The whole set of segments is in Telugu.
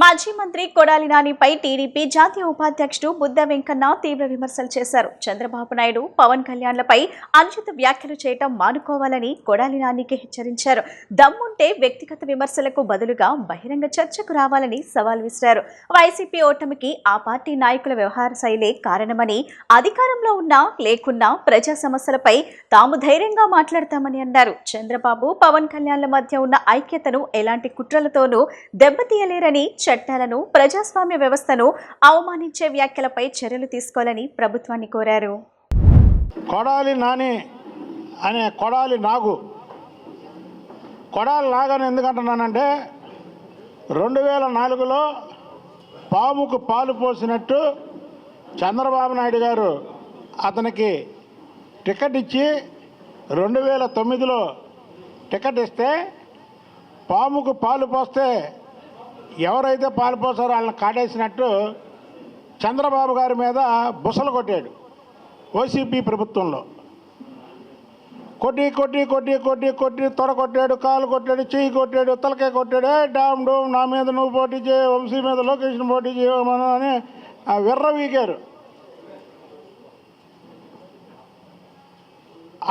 మాజీ మంత్రి కొడాలి నానిపై టీడీపీ జాతీయ ఉపాధ్యక్షుడు బుద్ధ వెంకన్న తీవ్ర విమర్శలు చేశారు. చంద్రబాబు నాయుడు, పవన్ కళ్యాణ్లపై అనుచిత వ్యాఖ్యలు చేయటం మానుకోవాలని కొడాలి నానికి హెచ్చరించారు. దమ్ముంటే వ్యక్తిగత విమర్శలకు బదులుగా బహిరంగ చర్చకు రావాలని సవాల్ విసిరారు. వైసీపీ ఓటమికి ఆ పార్టీ నాయకుల వ్యవహార శైలే కారణమని, అధికారంలో ఉన్నా లేకున్నా ప్రజా సమస్యలపై తాము ధైర్యంగా మాట్లాడతామని అన్నారు. చంద్రబాబు, పవన్ కళ్యాణ్ల మధ్య ఉన్న ఐక్యతను ఎలాంటి కుట్రలతోనూ దెబ్బతీయలేరని, చట్టాలను, ప్రజాస్వామ్య వ్యవస్థను అవమానించే వ్యాఖ్యలపై చర్యలు తీసుకోవాలని ప్రభుత్వాన్ని కోరారు. కొడాలి నాని అనే కొడాలి నాగు అని ఎందుకంటున్నానంటే 2004లో పాముకు పాలు పోసినట్టు చంద్రబాబు నాయుడు గారు అతనికి టికెట్ ఇచ్చి 2009లో టికెట్ ఇస్తే పాముకు పాలు పోస్తే ఎవరైతే పాలు పోసారో వాళ్ళని కాటేసినట్టు చంద్రబాబు గారి మీద బుసలు కొట్టాడు. వైసీపీ ప్రభుత్వంలో కొట్టి తొడ కొట్టాడు, కాలు కొట్టాడు, చెయ్యి కొట్టాడు, తలకాయ కొట్టాడు. డామ్ డోమ్ నా మీద నువ్వు పోటీ చేయ, వంశీ మీద లోకేష్ని పోటీ చేయమని అని ఆ విర్ర వీకారు.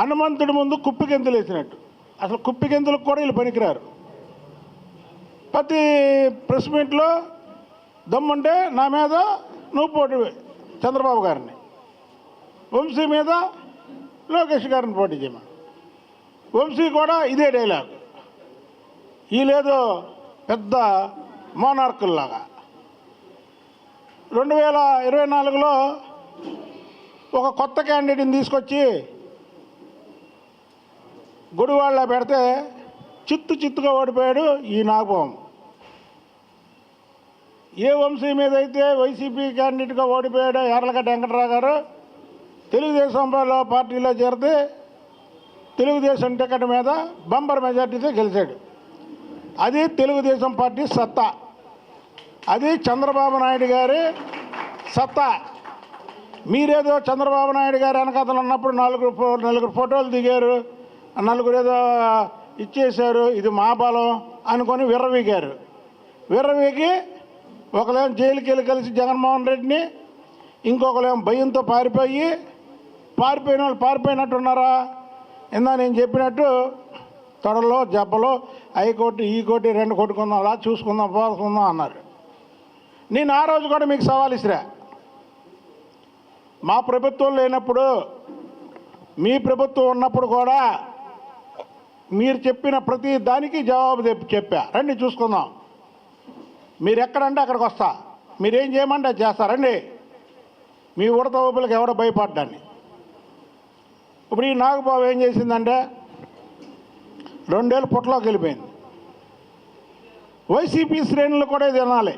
హనుమంతుడి ముందు కుప్పిగెంతులు వేసినట్టు. అసలు కుప్పిగెంతులకు కూడా వీళ్ళు పనికిరారు. ప్రతి ప్రెస్ మీట్లో దమ్ముంటే నా మీద నువ్వు పోటీ చంద్రబాబు గారిని, వంశీ మీద లోకేష్ గారిని పోటీ చేయమని. వంశీ కూడా ఇదే డైలాగ్. వీళ్ళేదో పెద్ద మోనార్కుల్లాగా 2024లో ఒక కొత్త క్యాండిడేట్ని తీసుకొచ్చి గుడివాళ్ళ పెడితే చిత్తుగా ఓడిపోయాడు ఈ నాగబాబు. ఏ వంశీ మీద అయితే వైసీపీ క్యాండిడేట్గా ఓడిపోయాడో యార్లగడ్డ వెంకటరావు గారు తెలుగుదేశం పార్టీలో చేరితే తెలుగుదేశం టికెట్ మీద బంపర్ మెజార్టీతో గెలిచాడు. అది తెలుగుదేశం పార్టీ సత్తా, అది చంద్రబాబు నాయుడు గారి సత్తా. మీరేదో చంద్రబాబు నాయుడు గారు వెనకాతలు ఉన్నప్పుడు నలుగురు ఫోటోలు దిగారు, నలుగురు ఏదో ఇచ్చేశారు, ఇది మా బలం అనుకొని విర్రవీగారు. విర్రవీగి ఒకలేం జైలుకి వెళ్ళి కలిసి జగన్మోహన్ రెడ్డిని, ఇంకొకలేం భయంతో పారిపోయిన వాళ్ళు పారిపోయినట్టున్నారా? ఇందా నేను చెప్పినట్టు తొడలో జబ్బలో హైకోర్టు ఈ కోటి 2 కొట్టుకుందాం, అలా చూసుకుందాం, పోసుకుందాం అన్నారు. నేను ఆ రోజు కూడా మీకు సవాల్ ఇసిరా. మా ప్రభుత్వం లేనప్పుడు, మీ ప్రభుత్వం ఉన్నప్పుడు కూడా మీరు చెప్పిన ప్రతి దానికి జవాబు చెప్పా. రండి చూసుకుందాం, మీరు ఎక్కడంటే అక్కడికి వస్తా, మీరేం చేయమంటే అది చేస్తారండి. మీ ఉడత ఊపులకు ఎవడో భయపడ్డాన్ని. ఇప్పుడు ఈ నాగబాబు ఏం చేసిందంటే 2 ఏళ్ళు పుట్టలోకి వెళ్ళిపోయింది. వైసీపీ శ్రేణులు కూడా ఇది వినాలి.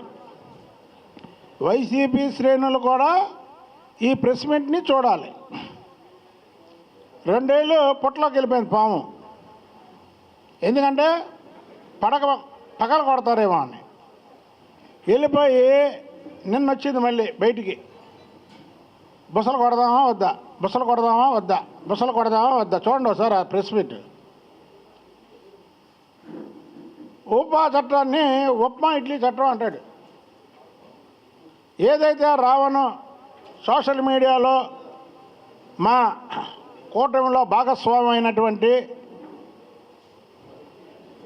వైసీపీ శ్రేణులు కూడా ఈ ప్రెస్ మీట్ని చూడాలి. 2 ఏళ్ళు పుట్టలోకి వెళ్ళిపోయింది పాము. ఎందుకంటే పగల కొడతారేమో అని వెళ్ళిపోయి నిన్నొచ్చింది మళ్ళీ బయటికి. బుసలు కొడదామా వద్దా చూడండి ఒకసారి ఆ ప్రెస్ మీట్. ఉపా చట్టాన్ని ఉప్మా ఇడ్లీ చట్టం అంటాడు. ఏదైతే రావణు సోషల్ మీడియాలో మా కూటమిలో భాగస్వామి అయినటువంటి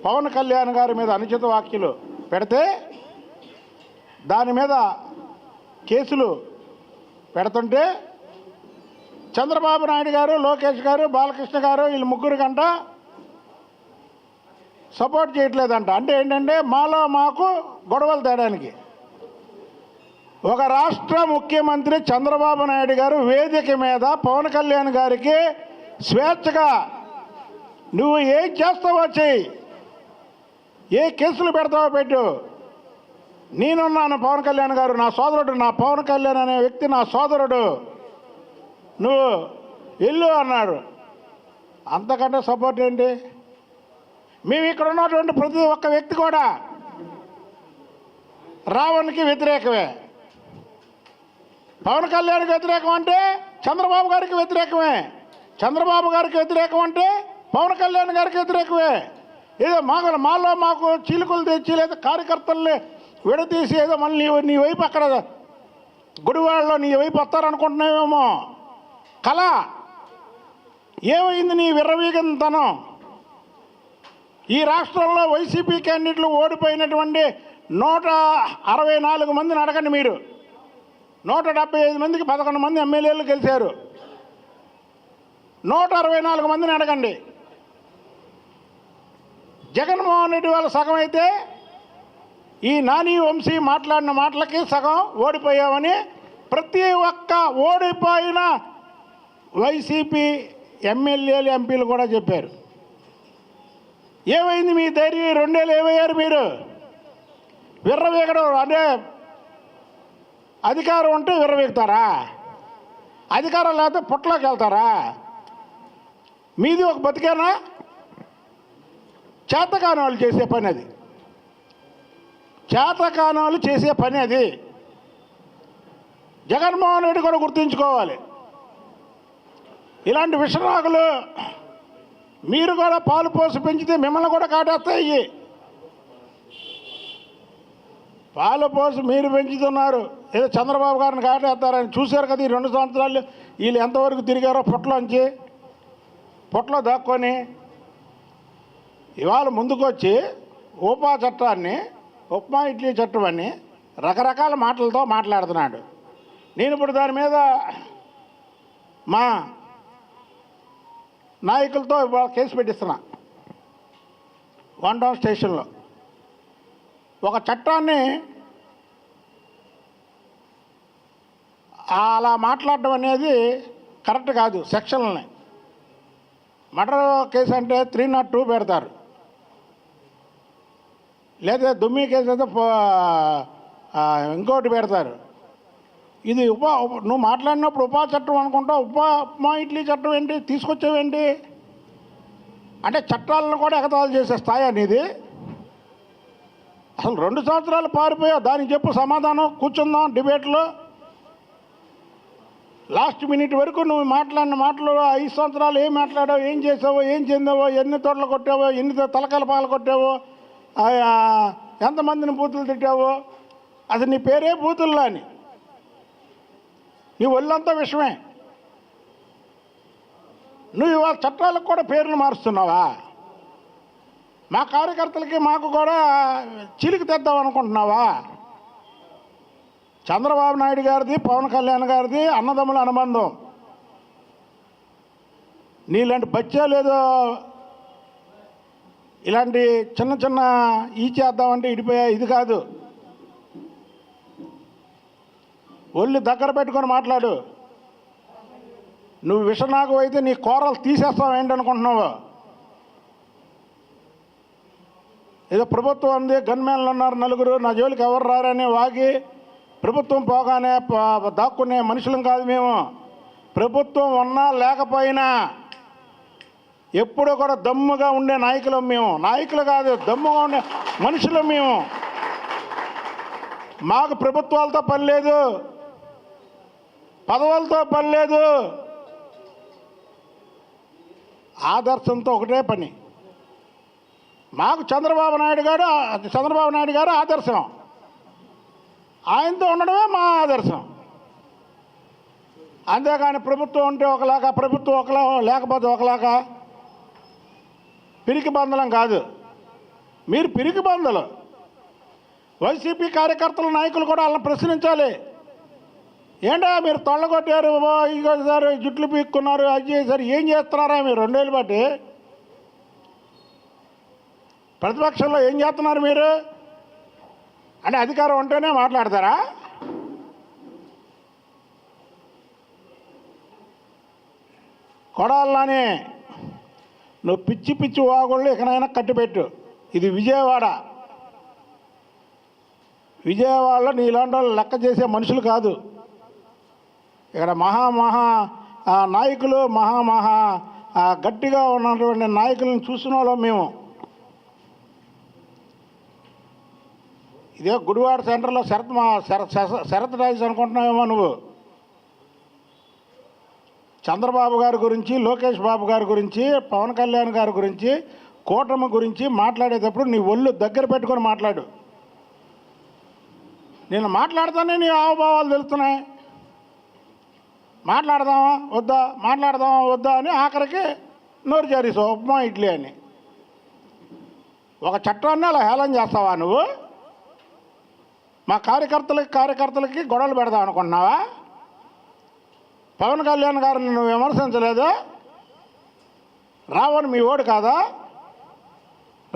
పవన్ కళ్యాణ్ గారి మీద అనుచిత వ్యాఖ్యలు పెడితే దాని మీద కేసులు పెడుతుంటే చంద్రబాబు నాయుడు గారు, లోకేష్ గారు, బాలకృష్ణ గారు వీళ్ళు ముగ్గురు కంట సపోర్ట్ చేయట్లేదంట. అంటే ఏంటంటే మాలో మాకు గొడవలు తేడానికి. ఒక రాష్ట్ర ముఖ్యమంత్రి చంద్రబాబు నాయుడు గారు వేదిక మీద పవన్ కళ్యాణ్ గారికి స్వేచ్ఛగా నువ్వు ఏం చేస్తావో చెయ్యి, ఏ కేసులు పెడతావో పెట్టు, నేనున్నాను, పవన్ కళ్యాణ్ గారు నా సోదరుడు, నా పవన్ కళ్యాణ్ అనే వ్యక్తి నా సోదరుడు, నువ్వు వెళ్ళు అన్నాడు. అంతకంటే సపోర్ట్ ఏంటి? మేము ఇక్కడ ఉన్నటువంటి ప్రతి ఒక్క వ్యక్తి కూడా రావణ్కి వ్యతిరేకమే. పవన్ కళ్యాణ్కి వ్యతిరేకం అంటే చంద్రబాబు గారికి వ్యతిరేకమే, చంద్రబాబు గారికి వ్యతిరేకం అంటే పవన్ కళ్యాణ్ గారికి వ్యతిరేకమే. ఏదో మాలో మాకు చీలికలు తెచ్చి లేదా కార్యకర్తల్ని విడదీసి ఏదో మళ్ళీ నీ వైపు అక్కడ గుడివాడలో నీ వైపు వస్తారనుకుంటున్నావేమో. కళ ఏమైంది నీ విర్రవీగంతనం? ఈ రాష్ట్రంలో వైసీపీ క్యాండిడేట్లు ఓడిపోయినటువంటి 164 మందిని అడగండి మీరు. 175 మందికి 11 మంది ఎమ్మెల్యేలు గెలిచారు. 164 మందిని అడగండి. జగన్మోహన్ రెడ్డి వాళ్ళ సగం అయితే ఈ నాని వంశీ మాట్లాడిన మాటలకి సగం ఓడిపోయామని ప్రతి ఒక్క ఓడిపోయిన వైసీపీ ఎమ్మెల్యేలు ఎంపీలు కూడా చెప్పారు. ఏమైంది మీ ధైర్యం? 2 ఏళ్ళు ఏమయ్యారు మీరు? విర్రవీగడం అంటే అధికారం ఉంటే విర్రవీగుతారా? అధికారం లేకపోతే పుట్టలోకి వెళ్తారా? మీది ఒక బతికేనా? చేతకాని వాళ్ళు చేసే పని అది. చేతకాని వాళ్ళు చేసే పని అది. జగన్మోహన్ రెడ్డి కూడా గుర్తుంచుకోవాలి. ఇలాంటి విషనాగులు మీరు కూడా పాలు పోసి పెంచితే మిమ్మల్ని కూడా కాటేస్తాయి. పాలు పోసి మీరు పెంచుతున్నారు, ఏదో చంద్రబాబు గారిని కాటేస్తారని చూశారు కదా. ఈ 2 సంవత్సరాలు వీళ్ళు ఎంతవరకు తిరిగారో పొట్టలో దాక్కొని. ఇవాళ ముందుకొచ్చి ఉపా చట్టాన్ని, ఉప్మా ఇడ్లీ చట్టం అని రకరకాల మాటలతో మాట్లాడుతున్నాడు. నేను ఇప్పుడు దాని మీద మా నాయకులతో కేసు పెట్టిస్తున్నా. 1 టౌన్ స్టేషన్లో ఒక చట్టాన్ని అలా మాట్లాడడం అనేది కరెక్ట్ కాదు. సెక్షన్లని మర్డర్ కేసు అంటే 302 పెడతారు, లేదా దుమ్మి కేసు అయితే ఇంకోటి పెడతారు. ఇది నువ్వు మాట్లాడినప్పుడు ఉపా చట్టం అనుకుంటా, ఉప్మా ఇడ్లీ చట్టం ఏంటి తీసుకొచ్చావేంటి? అంటే చట్టాలను కూడా ఎగతాళి చేసే స్థాయి అనేది. అసలు 2 సంవత్సరాలు పారిపోయావు, దానికి చెప్పు సమాధానం. కూర్చుందాం డిబేట్లో. లాస్ట్ మినిట్ వరకు నువ్వు మాట్లాడిన మాటలు 5 సంవత్సరాలు ఏం మాట్లాడావు, ఏం చేసావో, ఏం చెందావో, ఎన్ని తోటలు కొట్టావో, ఎన్ని తలకాయల పాలు కొట్టావో, ఎంతమందిని బూతులు తిట్టావో, అసలు నీ పేరే బూతుల్లో అని. నీ ఒళ్ళంతా విషమే. నువ్వు ఇవాళ చట్టాలకు కూడా పేర్లు మారుస్తున్నావా? మా కార్యకర్తలకి మాకు కూడా చిలికి తెద్దాం అనుకుంటున్నావా? చంద్రబాబు నాయుడు గారిది, పవన్ కళ్యాణ్ గారిది అన్నదమ్ముల అనుబంధం. నీలాంటి బచ్చాలు ఏదో ఇలాంటి చిన్న చిన్న ఈ చేద్దామంటే ఇడిపోయా, ఇది కాదు. ఒళ్ళు దగ్గర పెట్టుకొని మాట్లాడు. నువ్వు విషనాగు అయితే నీ కూరలు తీసేస్తావు ఏంటనుకుంటున్నావు? ఏదో ప్రభుత్వం ఉంది, గన్మెన్లు ఉన్నారు 4, నా జోలికి ఎవరు రారని వాగి ప్రభుత్వం పోగానే దాక్కునే మనుషులం కాదు మేము. ప్రభుత్వం ఉన్నా లేకపోయినా ఎప్పుడూ కూడా దమ్ముగా ఉండే నాయకులం మేము. నాయకులు కాదు, దమ్ముగా ఉండే మనుషులం మేము. మాకు ప్రభుత్వాలతో పని లేదు, పదవులతో పని లేదు. ఆదర్శంతో ఒకటే పని. మాకు చంద్రబాబు నాయుడు గారు ఆదర్శం. ఆయనతో ఉండడమే మా ఆదర్శం. అంతేగాని ప్రభుత్వం ఉంటే ఒకలాగా, ప్రభుత్వం ఒకలా లేకపోతే ఒకలాగా పిరికి బంధలం కాదు. మీరు పిరికి బంధలు. వైసీపీ కార్యకర్తల నాయకులు కూడా వాళ్ళని ప్రశ్నించాలి. ఏంటా మీరు తొళ్ళగొట్టారు, ఇంకోసారి జుట్లు పీక్కున్నారు, అది చేశారు, ఏం చేస్తున్నారా మీరు 2 ఏళ్ళు బట్టి? ప్రతిపక్షంలో ఏం చేస్తున్నారు మీరు? అంటే అధికారం ఉంటేనే మాట్లాడతారా? కొడాలని నువ్వు పిచ్చి పిచ్చి వాగుళ్ళు ఎక్కడైనా కట్టిపెట్టు. ఇది విజయవాడలో నీలాంటి వాళ్ళు లెక్క చేసే మనుషులు కాదు. ఇక్కడ మహా నాయకులు, గట్టిగా ఉన్నటువంటి నాయకులను చూసిన వాళ్ళం మేము. ఇదే గుడివాడ సెంటర్లో శరత్ రైస్ అనుకుంటున్నావేమో నువ్వు. చంద్రబాబు గారి గురించి, లోకేష్ బాబు గారి గురించి, పవన్ కళ్యాణ్ గారి గురించి, కూటమి గురించి మాట్లాడేటప్పుడు నీ ఒళ్ళు దగ్గర పెట్టుకొని మాట్లాడు. నేను మాట్లాడుతానే నీ హావభావాలు తెలుస్తున్నాయి. మాట్లాడదామా వద్దా అని ఆఖరికి నోరు జారీసావు ఉప్మా ఇడ్లీ అని. ఒక చట్టాన్ని అలా హేళన చేస్తావా నువ్వు? మా కార్యకర్తలకి గొడవలు పెడదాం అనుకుంటున్నావా? పవన్ కళ్యాణ్ గారిని నువ్వు విమర్శించలేదు. రావణ్ మీ ఓడు కాదా?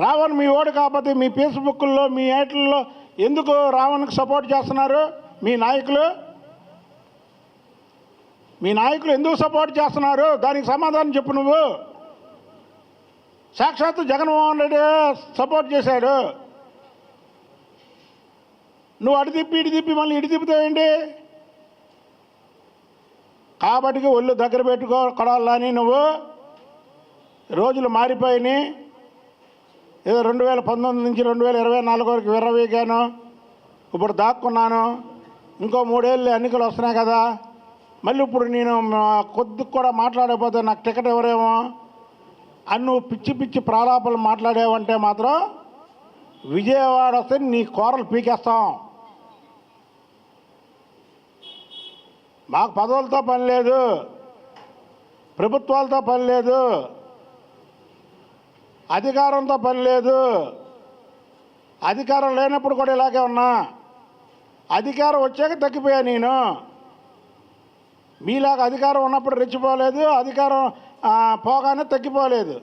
రావణ్ మీ ఓడు కాకపోతే మీ ఫేస్బుక్లో మీ ఏట్లలో ఎందుకు రావణ్కి సపోర్ట్ చేస్తున్నారు? మీ నాయకులు ఎందుకు సపోర్ట్ చేస్తున్నారు? దానికి సమాధానం చెప్పు నువ్వు. సాక్షాత్తు జగన్మోహన్ రెడ్డి సపోర్ట్ చేశాడు. నువ్వు అటు తిప్పి ఇటు తిప్పి మళ్ళీ ఇటు తిప్పుతావేంటి? కాబట్టి ఒళ్ళు దగ్గర పెట్టుకో కొడాలని. నువ్వు రోజులు మారిపోయినాయి. ఏదో 2019 నుంచి 2024 వరకు విర్రవీగాను, ఇప్పుడు దాక్కున్నాను, ఇంకో 3 ఏళ్ళు ఎన్నికలు వస్తున్నాయి కదా, మళ్ళీ ఇప్పుడు నేను కొద్దిగా కూడా మాట్లాడకపోతే నాకు టికెట్ ఎవరేమో అని నువ్వు పిచ్చి ప్రాలాపాలు మాట్లాడేవంటే మాత్రం విజయవాడ వస్తే నీ కూరలు పీకేస్తాం. మాకు పదవులతో పని లేదు, ప్రభుత్వాలతో పని లేదు, అధికారంతో పని లేదు. అధికారం లేనప్పుడు కూడా ఇలాగే ఉన్నా. అధికారం వచ్చాక తగ్గిపోయా నేను. మీలాగా అధికారం ఉన్నప్పుడు రెచ్చిపోలేదు, అధికారం పోగానే తగ్గిపోలేదు.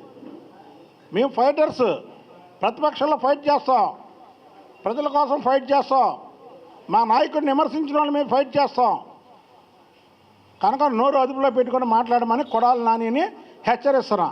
మేము ఫైటర్స్, ప్రతిపక్షంలో ఫైట్ చేస్తాం, ప్రజల కోసం ఫైట్ చేస్తాం, మా నాయకుడిని విమర్శించిన వాళ్ళు మేము ఫైట్ చేస్తాం. కనుక నోరు అదుపులో పెట్టుకొని మాట్లాడమని కొడాలి నానిని హెచ్చరిస్తున్నా.